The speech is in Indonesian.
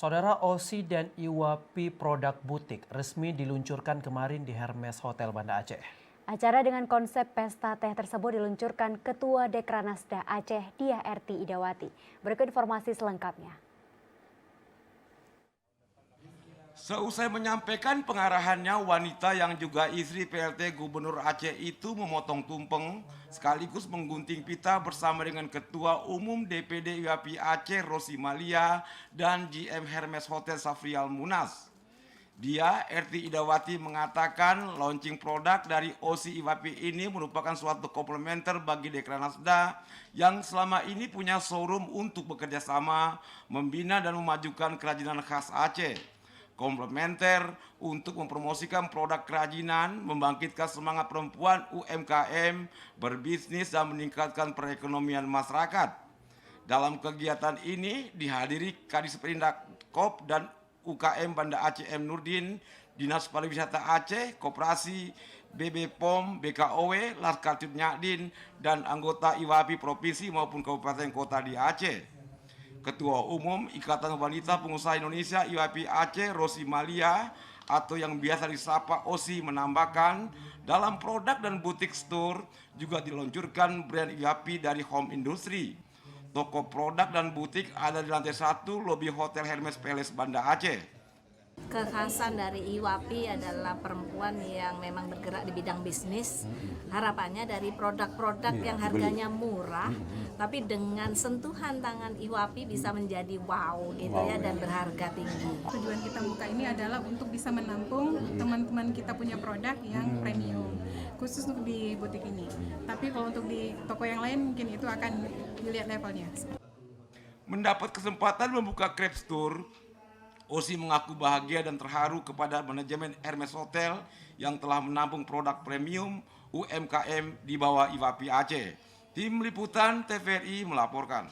Saudara, Osi dan Iwapi produk butik resmi diluncurkan kemarin di Hermes Hotel Banda Aceh. Acara dengan konsep pesta teh tersebut diluncurkan Ketua Dekranasda Aceh Diah Erti Idawati. Berikut informasi selengkapnya. Seusai menyampaikan pengarahannya, wanita yang juga istri PLT Gubernur Aceh itu memotong tumpeng sekaligus menggunting pita bersama dengan Ketua Umum DPD IWAPI Aceh Rosimalia dan GM Hermes Hotel Safrial Munas. Dia, Erti Idawati, mengatakan launching produk dari OSI IWAPI ini merupakan suatu komplementer bagi Dekranasda yang selama ini punya showroom untuk bekerja sama, membina dan memajukan kerajinan khas Aceh. Komplementer untuk mempromosikan produk kerajinan, membangkitkan semangat perempuan UMKM, berbisnis dan meningkatkan perekonomian masyarakat. Dalam kegiatan ini dihadiri Kadis Perindakop dan UKM Banda Aceh M. Nurdin, Dinas Pariwisata Aceh, Koperasi, BB POM, BKOW, Laskar Cut Nyadin, dan anggota IWAPI Provinsi maupun Kabupaten Kota di Aceh. Ketua Umum Ikatan Wanita Pengusaha Indonesia IWAPI Aceh Rosimalia atau yang biasa disapa OSI menambahkan dalam produk dan butik store juga diluncurkan brand IWAPI dari home industry. Toko produk dan butik ada di lantai 1 lobi Hotel Hermes Palace Banda Aceh. Kekhasan dari IWAPI adalah perempuan yang memang bergerak di bidang bisnis. Harapannya dari produk-produk yang harganya murah, tapi dengan sentuhan tangan IWAPI bisa menjadi wow gitu ya, dan berharga tinggi. Tujuan kita buka ini adalah untuk bisa menampung teman-teman kita punya produk yang premium, khusus untuk di butik ini. Tapi kalau untuk di toko yang lain mungkin itu akan dilihat levelnya. Mendapat kesempatan membuka Crep Store, OSI mengaku bahagia dan terharu kepada manajemen Hermes Hotel yang telah menampung produk premium UMKM di bawah IWAPI Aceh. Tim Liputan TVRI melaporkan.